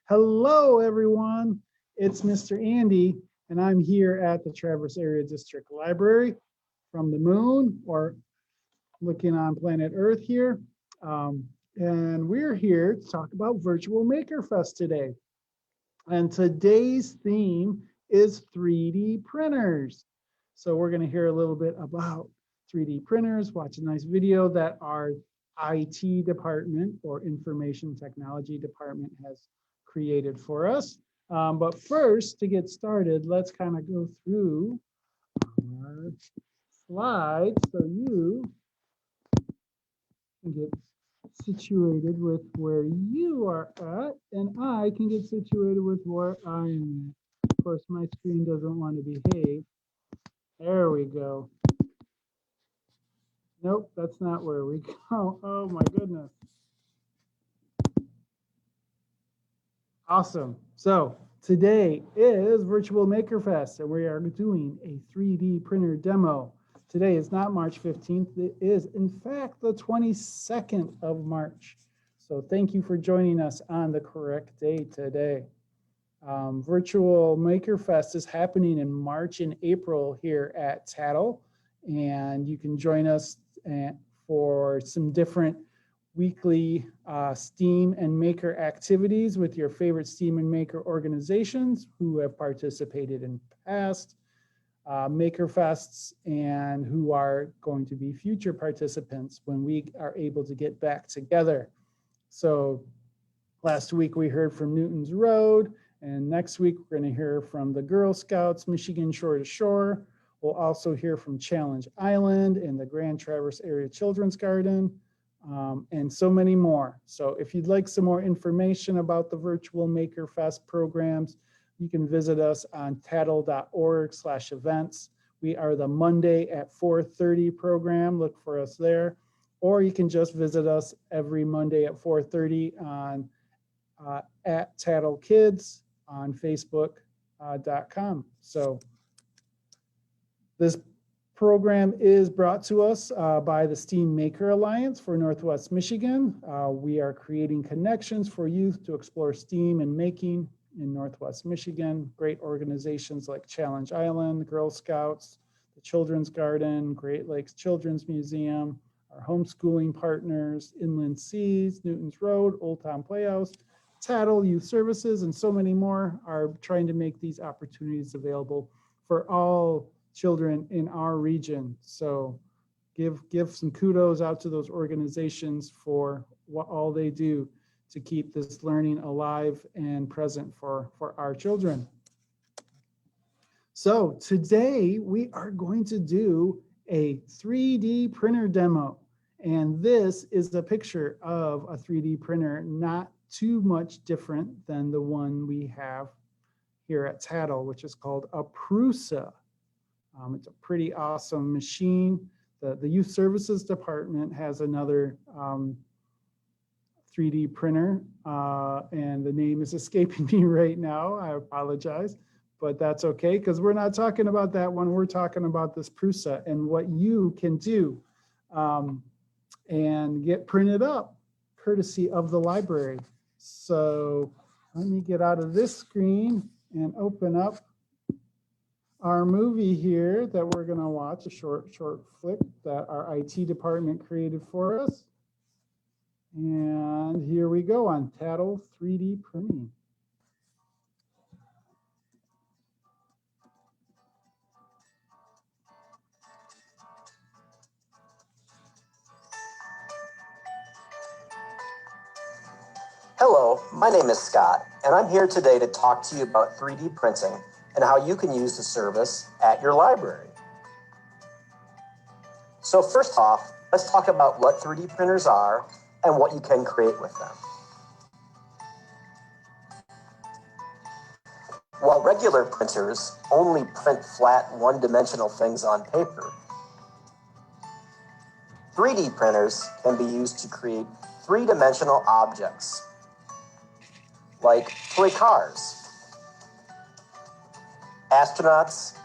Hello, everyone. It's Mr. Andy, and I'm here at the Traverse Area District Library from the moon, or looking on planet Earth here. And we're here to talk about Virtual MakerFest today. And today's theme is 3D printers. So we're going to hear a little bit about 3D printers, watch a nice video that our IT department or information technology department has created for us. But first, to get started, let's kind of go through our slides so you can get situated with where you are at, and I can get situated with where I am at. Of course, my screen doesn't want to behave. There we go. Nope, that's not where we go. Oh my goodness. Awesome. So today is Virtual MakerFest, and we are doing a 3D printer demo. Today is not March 15th. It is, in fact, the 22nd of March. So thank you for joining us on the correct day today. Virtual MakerFest is happening in March and April here at TADL, and you can join us for some different weekly STEAM and Maker activities with your favorite STEAM and Maker organizations who have participated in past MakerFests and who are going to be future participants when we are able to get back together. So last week we heard from Newton's Road, and next week we're going to hear from the Girl Scouts, Michigan Shore to Shore. We'll also hear from Challenge Island and the Grand Traverse Area Children's Garden. And so many more. So if you'd like some more information about the Virtual MakerFest programs, you can visit us on tadl.org/events. We are the Monday at 4:30 program. Look for us there. Or you can just visit us every Monday at 4:30 on at TADL Kids on Facebook.com. So this program is brought to us by the STEAM Maker Alliance for Northwest Michigan. We are creating connections for youth to explore STEAM and making in Northwest Michigan. Great organizations like Challenge Island, Girl Scouts, the Children's Garden, Great Lakes Children's Museum, our homeschooling partners, Inland Seas, Newton's Road, Old Town Playhouse, TADL Youth Services, and so many more are trying to make these opportunities available for all children in our region. So give some kudos out to those organizations for what all they do to keep this learning alive and present for our children. So today we are going to do a 3D printer demo. And this is a picture of a 3D printer, not too much different than the one we have here at TADL, which is called a Prusa. It's a pretty awesome machine. The Youth Services Department has another 3D printer, and the name is escaping me right now. I apologize, but that's okay because we're not talking about that one. We're talking about this Prusa and what you can do and get printed up courtesy of the library. So let me get out of this screen and open up our movie here that we're going to watch, a short flick that our IT department created for us. And here we go on TADL 3D printing. Hello, my name is Scott, and I'm here today to talk to you about 3D printing and how you can use the service at your library. So first off, let's talk about what 3D printers are and what you can create with them. While regular printers only print flat one-dimensional things on paper, 3D printers can be used to create three-dimensional objects, like toy cars, astronauts,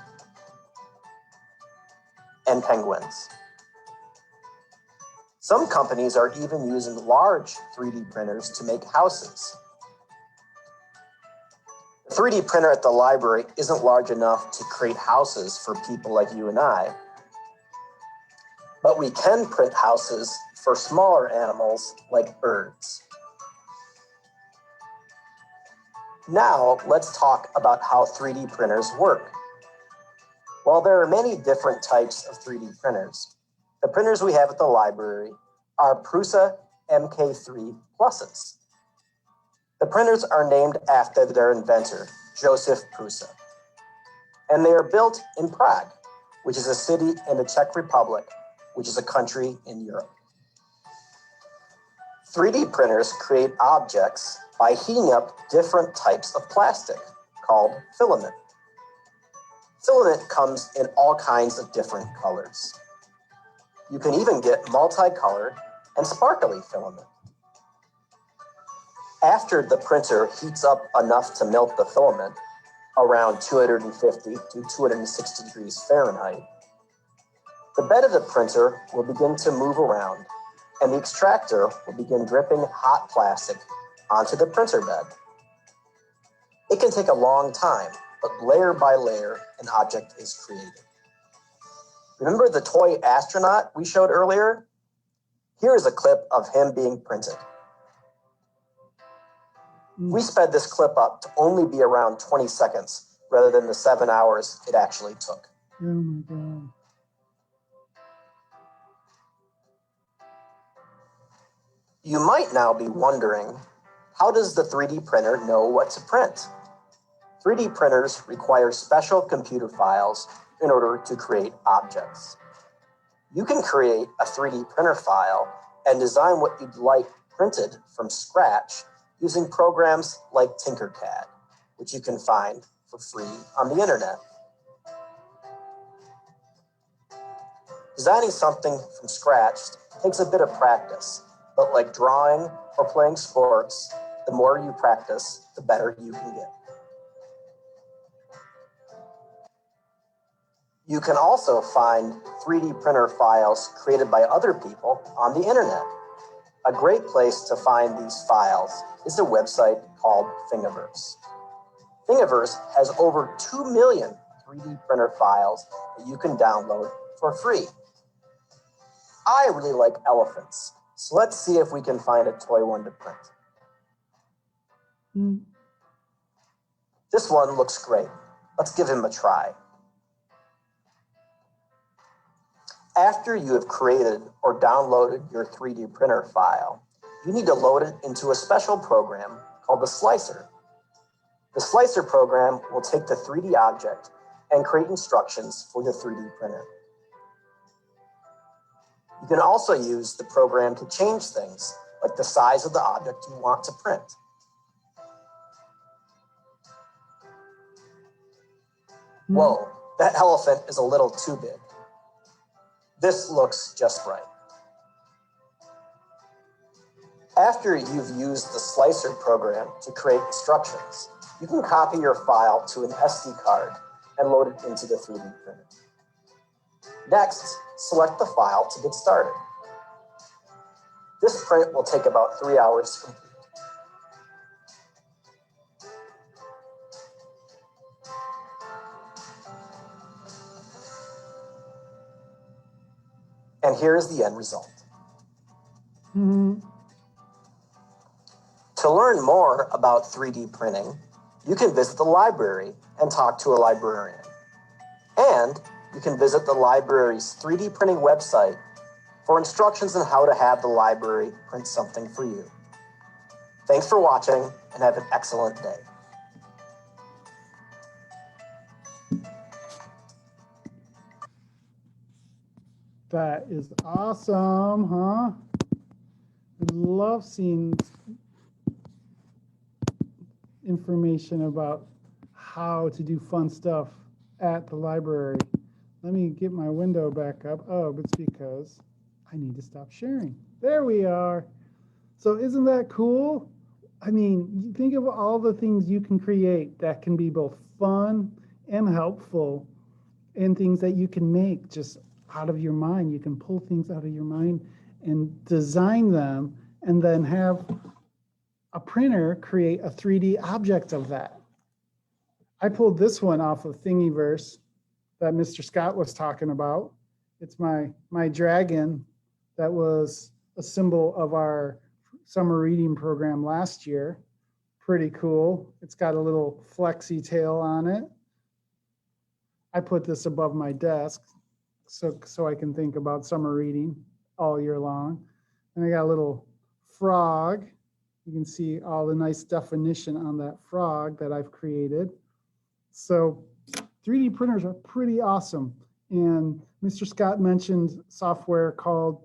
and penguins. Some companies are even using large 3D printers to make houses. 3D printer at the library isn't large enough to create houses for people like you and I, but we can print houses for smaller animals like birds. Now, let's talk about how 3D printers work. While there are many different types of 3D printers, the printers we have at the library are Prusa MK3 Pluses. The printers are named after their inventor, Joseph Prusa, and they are built in Prague, which is a city in the Czech Republic, which is a country in Europe. 3D printers create objects by heating up different types of plastic called filament. Filament comes in all kinds of different colors. You can even get multicolored and sparkly filament. After the printer heats up enough to melt the filament, around 250 to 260 degrees Fahrenheit, the bed of the printer will begin to move around, and the extractor will begin dripping hot plastic onto the printer bed. It can take a long time, but layer by layer, an object is created. Remember the toy astronaut we showed earlier? Here is a clip of him being printed. We sped this clip up to only be around 20 seconds rather than the 7 hours it actually took. Oh my God. You might now be wondering, how does the 3D printer know what to print? 3D printers require special computer files in order to create objects. You can create a 3D printer file and design what you'd like printed from scratch using programs like Tinkercad, which you can find for free on the internet. Designing something from scratch takes a bit of practice, but like drawing or playing sports, the more you practice, the better you can get. You can also find 3D printer files created by other people on the internet. A great place to find these files is a website called Thingiverse. Thingiverse has over 2 million 3D printer files that you can download for free. I really like elephants, so let's see if we can find a toy one to print. This one looks great. Let's give him a try. After you have created or downloaded your 3D printer file, you need to load it into a special program called the Slicer. The Slicer program will take the 3D object and create instructions for the 3D printer. You can also use the program to change things, like the size of the object you want to print. Whoa, that elephant is a little too big. This looks just right. After you've used the Slicer program to create instructions, you can copy your file to an SD card and load it into the 3D printer. Next, select the file to get started. This print will take about 3 hours to complete. And here is the end result. To learn more about 3D printing, you can visit the library and talk to a librarian. And you can visit the library's 3D printing website for instructions on how to have the library print something for you. Thanks for watching and have an excellent day. That is awesome, huh? I love seeing information about how to do fun stuff at the library. Let me get my window back up. Oh, it's because I need to stop sharing. There we are. So isn't that cool? I mean, you think of all the things you can create that can be both fun and helpful, and things that you can make just out of your mind. You can pull things out of your mind and design them, and then have a printer create a 3D object of that. I pulled this one off of Thingiverse that Mr. Scott was talking about. It's my dragon that was a symbol of our summer reading program last year. Pretty cool. It's got a little flexi tail on it. I put this above my desk so I can think about summer reading all year long. And I got a little frog. You can see all the nice definition on that frog that I've created. So 3D printers are pretty awesome. And Mr. Scott mentioned software called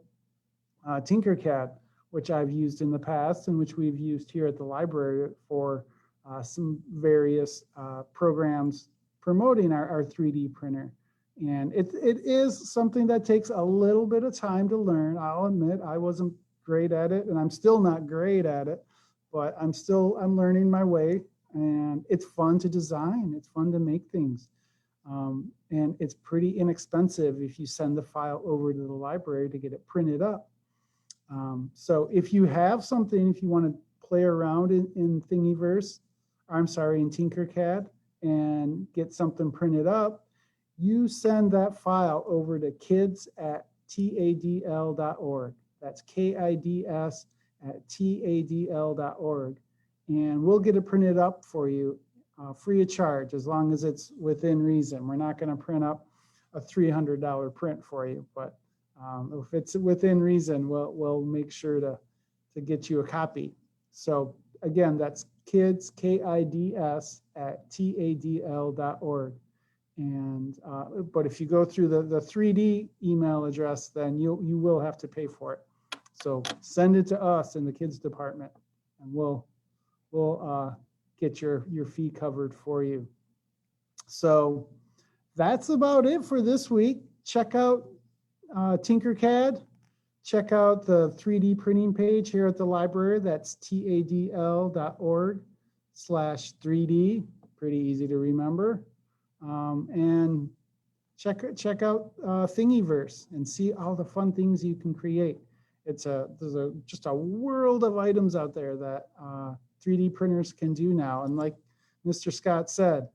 Tinkercad, which I've used in the past and which we've used here at the library for some various programs promoting our 3D printer. And it is something that takes a little bit of time to learn. I'll admit I wasn't great at it, and I'm still not great at it, but I'm learning my way, and it's fun to design. It's fun to make things. And it's pretty inexpensive if you send the file over to the library to get it printed up. So if you have something, if you want to play around in Thingiverse, I'm sorry, in Tinkercad, and get something printed up, you send that file over to kids@tadl.org. That's kids@tadl.org. And we'll get it printed up for you free of charge, as long as it's within reason. We're not going to print up a $300 print for you, but if it's within reason, we'll make sure to get you a copy. So again, that's kids, kids@tadl.org. And but if you go through the 3D email address, then you will have to pay for it. So send it to us in the kids department, and we'll get your fee covered for you. So that's about it for this week. Check out Tinkercad. Check out the 3D printing page here at the library. That's tadl.org/3D. Pretty easy to remember. And check out Thingiverse and see all the fun things you can create. There's just a world of items out there that 3D printers can do now. And like Mr. Scott said,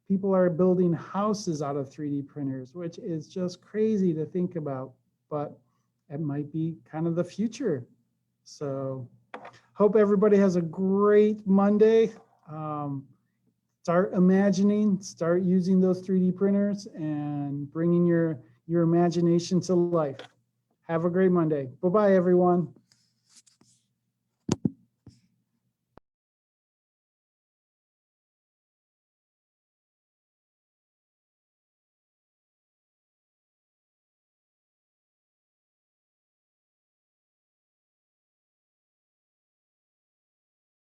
people are building houses out of 3D printers, which is just crazy to think about, but it might be kind of the future. So hope everybody has a great Monday. Start imagining, start using those 3D printers and bringing your imagination to life. Have a great Monday. Bye-bye, everyone.